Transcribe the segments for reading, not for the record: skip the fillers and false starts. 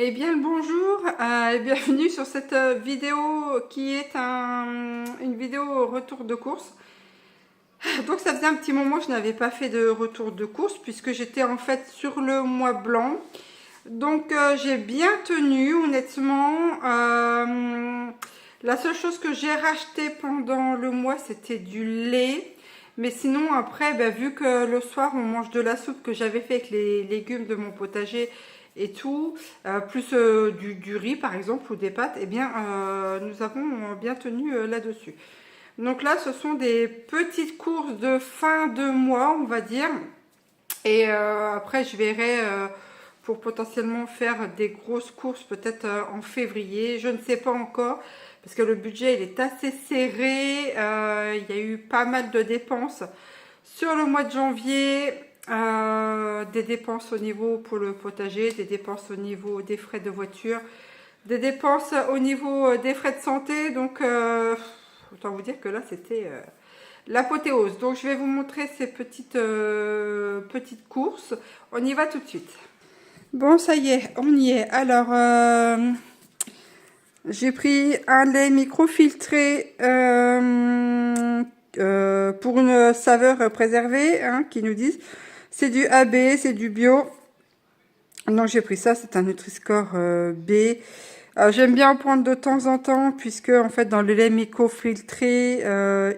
Eh bien le bonjour et bienvenue sur cette vidéo qui est une vidéo retour de course. Donc ça faisait un petit moment que je n'avais pas fait de retour de course puisque j'étais en fait sur le mois blanc. Donc j'ai bien tenu honnêtement. La seule chose que j'ai racheté pendant le mois c'était du lait. Mais sinon après, vu que le soir on mange de la soupe que j'avais fait avec les légumes de mon potager et tout, plus du riz par exemple ou des pâtes, eh bien nous avons bien tenu là-dessus. Donc là ce sont des petites courses de fin de mois on va dire. Et après je verrai pour potentiellement faire des grosses courses peut-être en février, je ne sais pas encore. Parce que le budget il est assez serré, il y a eu pas mal de dépenses sur le mois de janvier, des dépenses au niveau pour le potager, des dépenses au niveau des frais de voiture, des dépenses au niveau des frais de santé, donc autant vous dire que là c'était l'apothéose. Donc je vais vous montrer ces petites courses, on y va tout de suite. Bon ça y est, on y est, alors... j'ai pris un lait microfiltré pour une saveur préservée, hein, qui nous disent. C'est du AB, c'est du bio. Donc j'ai pris ça, c'est un Nutri-Score B. J'aime bien en prendre de temps en temps, puisque en fait dans le lait microfiltré,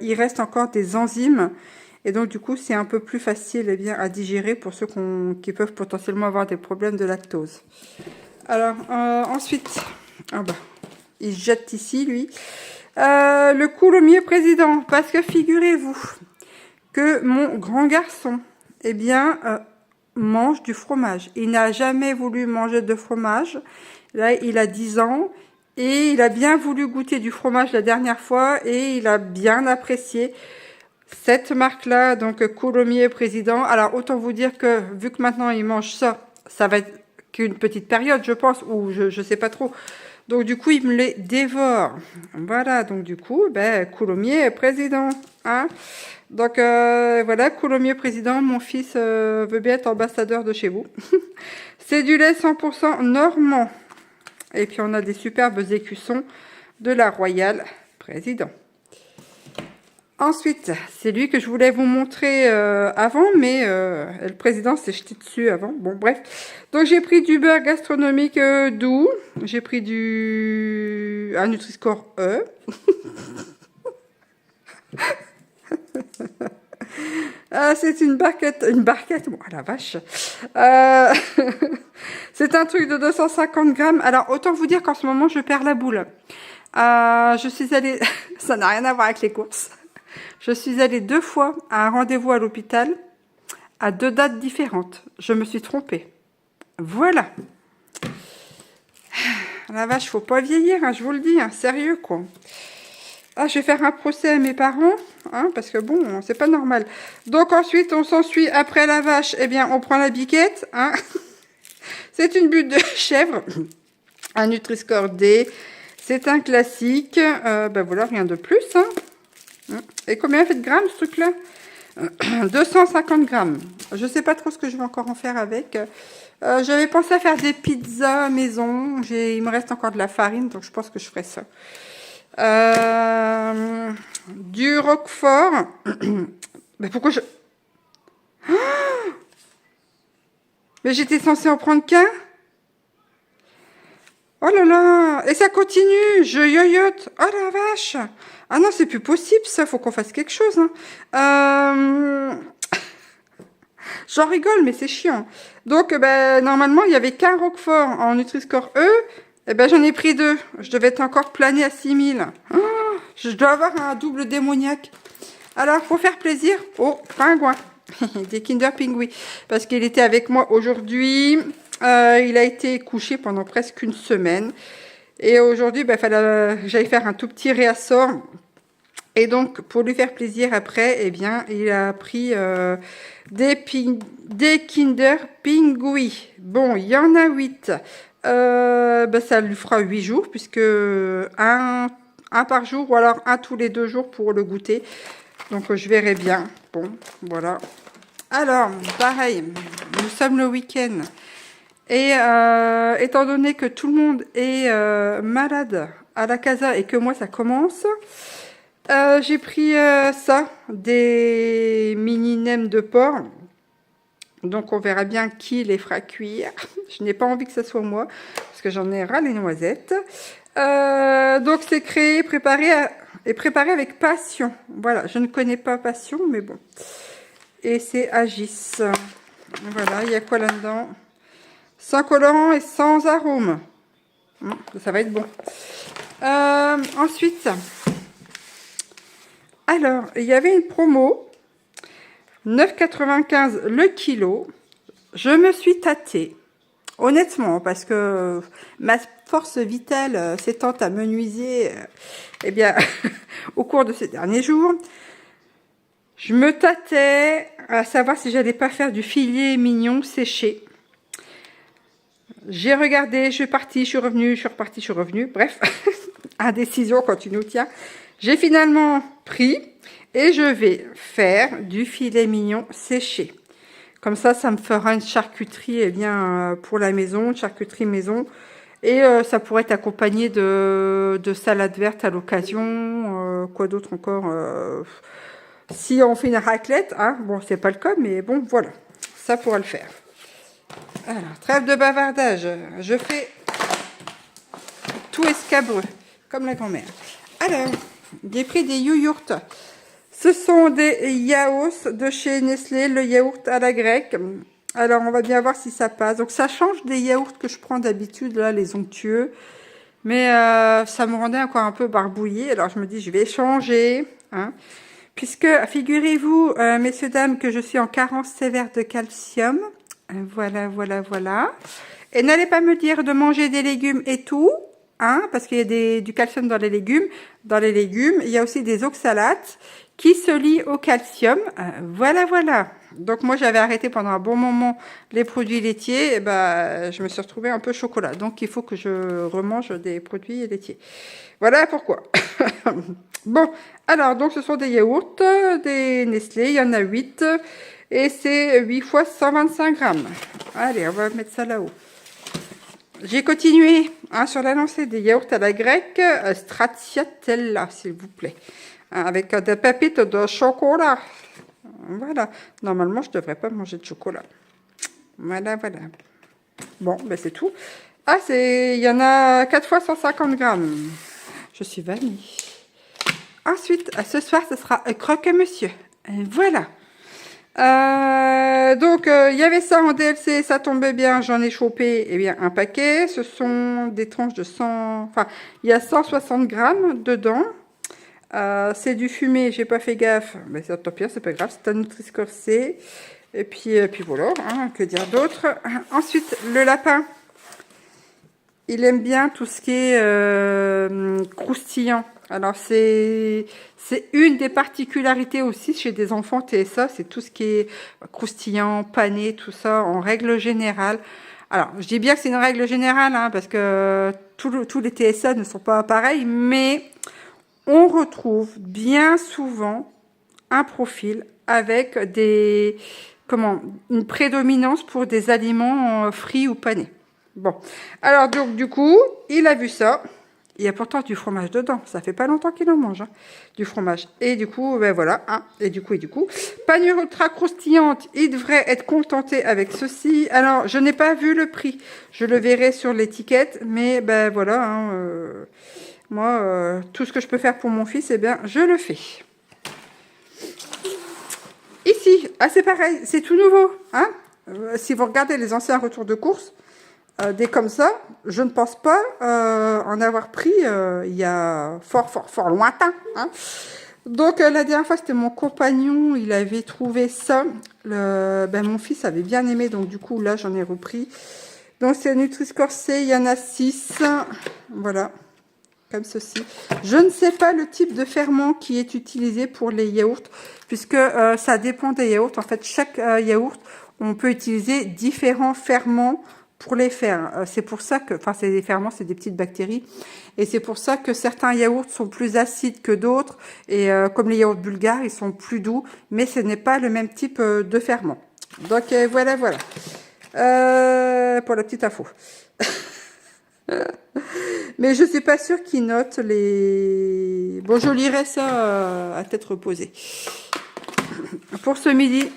il reste encore des enzymes. Et donc du coup c'est un peu plus facile à digérer pour ceux qui peuvent potentiellement avoir des problèmes de lactose. Alors ensuite, il jette ici, lui. Le coulommier président. Parce que figurez-vous que mon grand garçon, mange du fromage. Il n'a jamais voulu manger de fromage. Là, il a 10 ans. Et il a bien voulu goûter du fromage la dernière fois. Et il a bien apprécié cette marque-là. Donc, coulommier président. Alors, autant vous dire que, vu que maintenant il mange ça, ça va être qu'une petite période, je pense. Ou je sais pas trop. Donc du coup, il me les dévore. Voilà, donc du coup, coulommier président. Hein, donc voilà, coulommier président, mon fils veut bien être ambassadeur de chez vous. C'est du lait 100% normand. Et puis on a des superbes écussons de la Royale Président. Ensuite, c'est lui que je voulais vous montrer avant, mais le président s'est jeté dessus avant. Bon, bref. Donc, j'ai pris du beurre gastronomique doux. J'ai pris un Nutri-Score E. C'est une barquette. Oh la vache. C'est un truc de 250 grammes. Alors, autant vous dire qu'en ce moment, je perds la boule. Je suis allée... Ça n'a rien à voir avec les courses. Je suis allée 2 fois à un rendez-vous à l'hôpital, à 2 dates différentes. Je me suis trompée. Voilà. La vache, faut pas vieillir, hein, je vous le dis, hein, sérieux, quoi. Ah, je vais faire un procès à mes parents, hein, parce que bon, c'est pas normal. Donc ensuite, on s'ensuit après la vache, on prend la biquette, hein. C'est une butte de chèvre, un Nutri-Score D. C'est un classique, voilà, rien de plus, hein. Et combien fait de grammes ce truc là? 250 grammes. Je sais pas trop ce que je vais encore en faire avec. J'avais pensé à faire des pizzas maison. Il me reste encore de la farine, donc je pense que je ferai ça. Du roquefort. Mais pourquoi je... Mais j'étais censée en prendre qu'un. Oh là là. Et ça continue. Je yoyote. Oh la vache. Ah non, c'est plus possible ça, faut qu'on fasse quelque chose. Hein. J'en rigole, mais c'est chiant. Donc, normalement, il y avait qu'un roquefort en Nutri-Score E. J'en ai pris 2. Je devais être encore planée à 6000. Oh, je dois avoir un double démoniaque. Alors, faut faire plaisir aux pingouins. Des Kinder Pingui. Parce qu'il était avec moi aujourd'hui. Il a été couché pendant presque une semaine. Et aujourd'hui, fallait que j'aille faire un tout petit réassort. Et donc, pour lui faire plaisir après, il a pris des Kinder Pingui. Bon, il y en a 8. Ça lui fera 8 jours, puisque un par jour, ou alors un tous les 2 jours pour le goûter. Donc, je verrai bien. Bon, voilà. Alors, pareil, nous sommes le week-end. Et étant donné que tout le monde est malade à la casa et que moi ça commence, j'ai pris ça, des mini nems de porc. Donc on verra bien qui les fera cuire. Je n'ai pas envie que ce soit moi, parce que j'en ai ras les noisettes. Donc c'est créé, préparé et préparé avec passion. Voilà, je ne connais pas passion, mais bon. Et c'est Agis. Voilà, il y a quoi là-dedans? Sans colorant et sans arôme. Ça va être bon. Ensuite, alors, il y avait une promo. 9,95 le kilo. Je me suis tâtée, honnêtement, parce que ma force vitale s'étant amenuisée, eh bien, au cours de ces derniers jours, je me tâtais à savoir si j'allais pas faire du filet mignon séché. J'ai regardé, je suis partie, je suis revenue, je suis repartie, je suis revenue. Bref, indécision quand tu nous tiens. J'ai finalement pris et je vais faire du filet mignon séché. Comme ça me fera une charcuterie eh bien, pour la maison, une charcuterie maison. Et ça pourrait être accompagné de salade verte à l'occasion. Quoi d'autre encore si on fait une raclette, hein, bon, c'est pas le cas, mais bon, voilà. Ça pourra le faire. Alors, trêve de bavardage. Je fais tout escabreux, comme la grand-mère. Alors, j'ai pris des yogourts. Ce sont des yaourts de chez Nestlé, le yaourt à la grecque. Alors, on va bien voir si ça passe. Donc, ça change des yaourts que je prends d'habitude, là, les onctueux. Mais ça me rendait encore un peu barbouillé. Alors, je me dis, je vais changer. Hein, puisque, figurez-vous, messieurs, dames, que je suis en carence sévère de calcium. Voilà, voilà, voilà. Et n'allez pas me dire de manger des légumes et tout. Hein, parce qu'il y a du calcium dans les légumes. Dans les légumes, il y a aussi des oxalates qui se lient au calcium. Voilà, voilà. Donc moi, j'avais arrêté pendant un bon moment les produits laitiers. Et ben, je me suis retrouvée un peu chocolat. Donc, il faut que je remange des produits laitiers. Voilà pourquoi. Bon, alors, donc ce sont des yaourts, des Nestlé. Il y en a 8. Et c'est 8 fois 125 grammes. Allez, on va mettre ça là-haut. J'ai continué hein, sur la lancée des yaourts à la grecque, stracciatella, s'il vous plaît, hein, avec des pépites de chocolat. Voilà. Normalement, je ne devrais pas manger de chocolat. Voilà, voilà. Bon, ben c'est tout. Ah, il y en a 4 fois 150 grammes. Je suis vanille. Ensuite, ce soir, ce sera croque-monsieur. Voilà. Donc il y avait ça en DLC, ça tombait bien, j'en ai chopé eh bien un paquet. Ce sont des tranches de 100, enfin il y a 160 grammes dedans. C'est du fumé, j'ai pas fait gaffe, mais c'est tant pis, c'est pas grave, c'est un Nutri-Score C. Et puis voilà, hein, que dire d'autre. Ensuite le lapin, il aime bien tout ce qui est croustillant. Alors, c'est une des particularités aussi chez des enfants TSA, c'est tout ce qui est croustillant, pané, tout ça, en règle générale. Alors, je dis bien que c'est une règle générale, hein, parce que tous les TSA ne sont pas pareils, mais on retrouve bien souvent un profil avec une prédominance pour des aliments frits ou panés. Bon, alors donc du coup, il a vu ça. Il y a pourtant du fromage dedans. Ça fait pas longtemps qu'il en mange, hein, du fromage. Et du coup, ben voilà. Hein, et du coup. Panure ultra croustillante. Il devrait être contenté avec ceci. Alors, je n'ai pas vu le prix. Je le verrai sur l'étiquette. Mais ben voilà. Hein, moi, tout ce que je peux faire pour mon fils, eh bien, je le fais. Ici, ah, c'est pareil. C'est tout nouveau. Hein, si vous regardez les anciens retours de course, des comme ça, je ne pense pas en avoir pris il y a fort lointain. Hein. Donc la dernière fois, c'était mon compagnon, il avait trouvé ça. Mon fils avait bien aimé, donc du coup, là, j'en ai repris. Donc c'est Nutri-Score C, il y en a 6. Voilà, comme ceci. Je ne sais pas le type de ferment qui est utilisé pour les yaourts, puisque ça dépend des yaourts. En fait, chaque yaourt, on peut utiliser différents ferments pour les faire. C'est pour ça que, enfin, c'est des ferments, c'est des petites bactéries. Et c'est pour ça que certains yaourts sont plus acides que d'autres. Et comme les yaourts bulgares, ils sont plus doux. Mais ce n'est pas le même type de ferment. Donc, voilà, voilà. Pour la petite info. Mais je suis pas sûre qu'ils notent les... Bon, je lirai ça à tête reposée. Pour ce midi,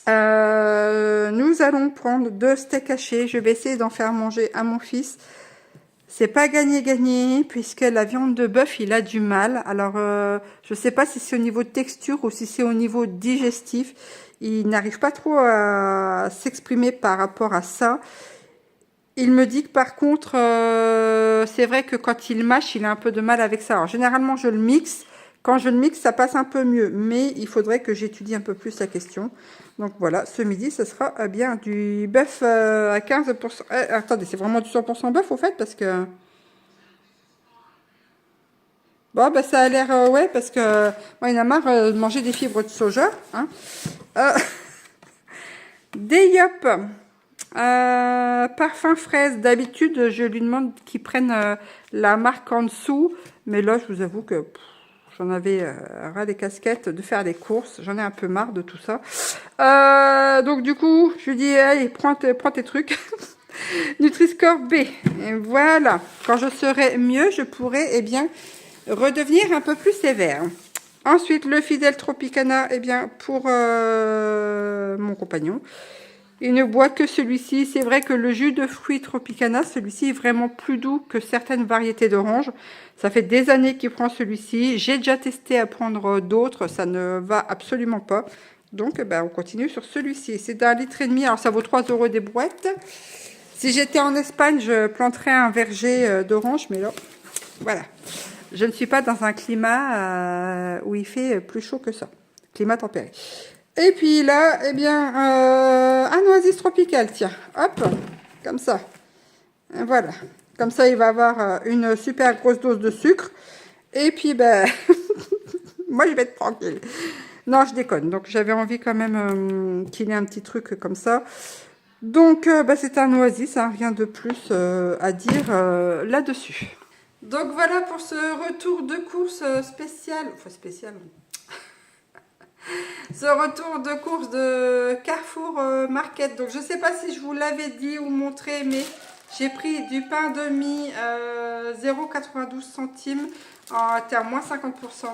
nous allons prendre 2 steaks hachés. Je vais essayer d'en faire manger à mon fils. C'est pas gagné puisque la viande de bœuf, il a du mal. Alors, je sais pas si c'est au niveau de texture ou si c'est au niveau digestif. Il n'arrive pas trop à s'exprimer par rapport à ça. Il me dit que par contre, c'est vrai que quand il mâche, il a un peu de mal avec ça. Alors, généralement, je le mixe. Quand je le mixe, ça passe un peu mieux. Mais il faudrait que j'étudie un peu plus la question. Donc voilà, ce midi, ce sera bien du bœuf à 15%. Attendez, c'est vraiment du 100% bœuf au fait parce que... Bon, bah ça a l'air... ouais, parce que moi, il y en a marre de manger des fibres de soja. Hein. Des yop. Parfum fraise. D'habitude, je lui demande qu'il prenne la marque en dessous. Mais là, je vous avoue que j'en avais ras des casquettes de faire des courses. J'en ai un peu marre de tout ça. Donc, du coup, je lui dis, allez, prends tes trucs. Nutri-Score B. Et voilà. Quand je serai mieux, je pourrai, eh bien, redevenir un peu plus sévère. Ensuite, le Fidèle Tropicana, eh bien, pour mon compagnon. Il ne boit que celui-ci. C'est vrai que le jus de fruits Tropicana, celui-ci est vraiment plus doux que certaines variétés d'orange. Ça fait des années qu'il prend celui-ci. J'ai déjà testé à prendre d'autres. Ça ne va absolument pas. Donc, ben, on continue sur celui-ci. C'est d'un litre et demi. Alors, ça vaut 3 € des boîtes. Si j'étais en Espagne, je planterais un verger d'orange. Mais là, voilà. Je ne suis pas dans un climat où il fait plus chaud que ça. Climat tempéré. Et puis là, eh bien, un oasis tropical, tiens, hop, comme ça. Et voilà, comme ça, il va avoir une super grosse dose de sucre. Et puis, ben, moi, je vais être tranquille. Non, je déconne. Donc, j'avais envie quand même qu'il ait un petit truc comme ça. Donc, ben, c'est un oasis, hein, rien de plus à dire là-dessus. Donc, voilà pour ce retour de course spécial. Enfin, spécial, ce retour de course de Carrefour Market. Donc je ne sais pas si je vous l'avais dit ou montré, mais j'ai pris du pain de mie 0,92 centimes à moins 50%.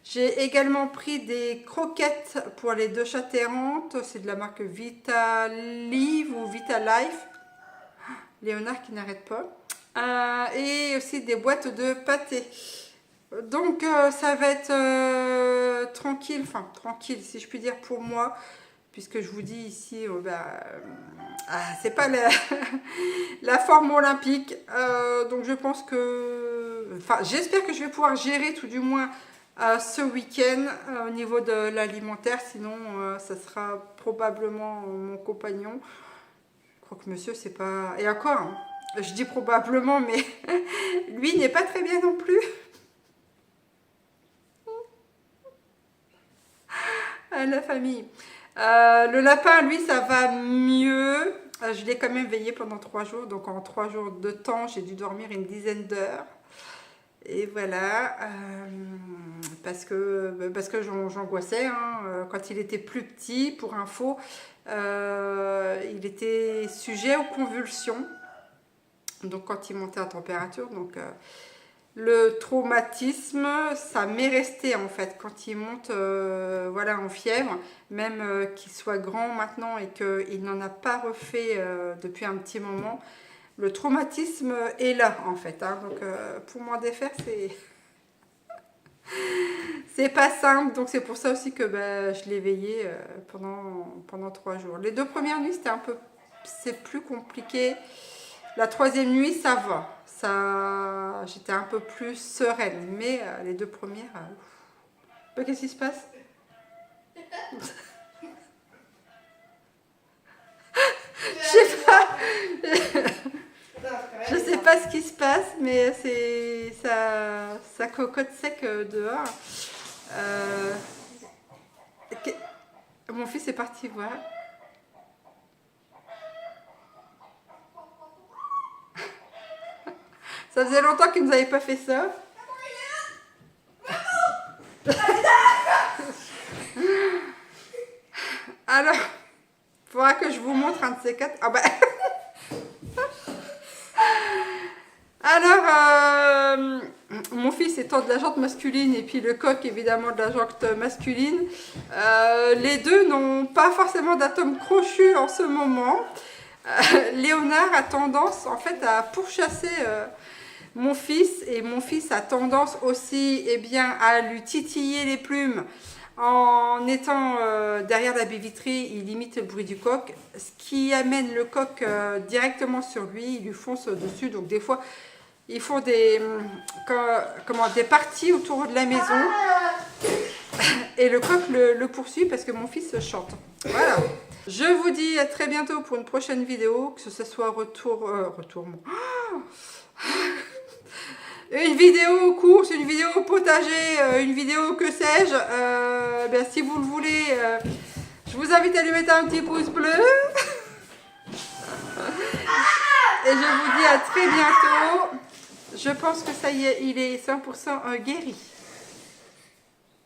J'ai également pris des croquettes pour les 2 chats errantes. C'est de la marque Vitalive ou Vitalife. Léonard qui n'arrête pas. Et aussi des boîtes de pâté. Donc ça va être tranquille, enfin tranquille si je puis dire pour moi, puisque je vous dis ici, c'est pas la forme olympique, donc je pense que, enfin j'espère que je vais pouvoir gérer tout du moins ce week-end au niveau de l'alimentaire, sinon ça sera probablement mon compagnon. Je crois que monsieur c'est pas, et encore, hein, je dis probablement, mais lui n'est pas très bien non plus. La famille. Le lapin, lui, ça va mieux. Je l'ai quand même veillé pendant 3 jours. Donc, en 3 jours de temps, j'ai dû dormir une dizaine d'heures. Et voilà. Parce que j'angoissais. Hein. Quand il était plus petit, pour info, il était sujet aux convulsions. Donc, quand il montait en température. Donc, le traumatisme, ça m'est resté en fait quand il monte voilà, en fièvre, même qu'il soit grand maintenant et qu'il n'en a pas refait depuis un petit moment. Le traumatisme est là en fait. Hein. Donc pour m'en défaire, c'est pas simple. Donc c'est pour ça aussi que je l'ai veillé pendant 3 jours. Les 2 premières nuits, c'est plus compliqué. La 3e nuit, ça va. J'étais un peu plus sereine, mais les 2 premières, qu'est-ce qui se passe? Je sais pas ce qui se passe, mais ça cocotte sec dehors. Mon fils est parti voir. Ça faisait longtemps qu'il ne nous avait pas fait ça. Alors, pour faudra que je vous montre un de ces quatre. Ah bah. Alors, mon fils étant de la jante masculine et puis le coq évidemment de la jante masculine, les deux n'ont pas forcément d'atomes crochus en ce moment. Léonard a tendance en fait à pourchasser mon fils, et mon fils a tendance aussi bien, à lui titiller les plumes en étant derrière la baie vitrée. Il imite le bruit du coq, ce qui amène le coq directement sur lui, il lui fonce dessus. Donc des fois ils font des parties autour de la maison et le coq le poursuit parce que mon fils chante. Voilà. Je vous dis à très bientôt pour une prochaine vidéo, que ce soit une vidéo course, une vidéo potager, une vidéo que sais-je. Si vous le voulez, je vous invite à lui mettre un petit pouce bleu. Et je vous dis à très bientôt. Je pense que ça y est, il est 100% guéri.